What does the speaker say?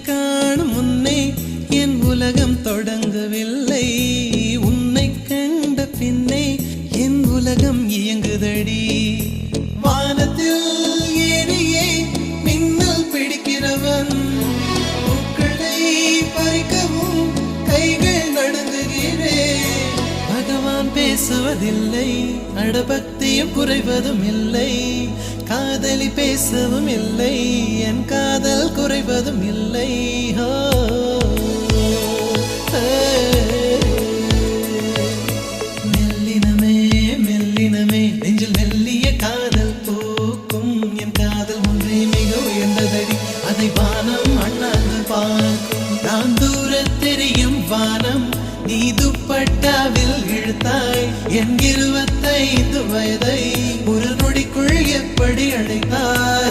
காணும் முன்னே என் உலகம் தொடங்கவில்லை. உன்னை கண்ட பின்னே என் உலகம் இயங்குதடி. வானத்தில் ஏறியே மின்னல் பிடிக்கிறவன் பூக்களை பறிக்கவும் கைகள் நடுங்குகிறேன். பகவான் பேசுவதில்லை, அடபக்தியும் குறைவதும் இல்லை. காதலி பேசவும் இல்லை, என் காதல் குறைவதும் இல்லை. மெல்லினமே மெல்லினமே நெஞ்சில் மெல்லிய காதல் பூக்கும். என் காதல் ஒன்றே மிக உயர்ந்ததடி, அதை வானம் அண்ணாந்து பார்க்கும். நான் தூர தெரியும் வானம், நீ துப்பட்டாவில் இழுத்தாய் என் 25 வயதை ஒரு நொடிக்குள் எப்படி அழைத்தாய்.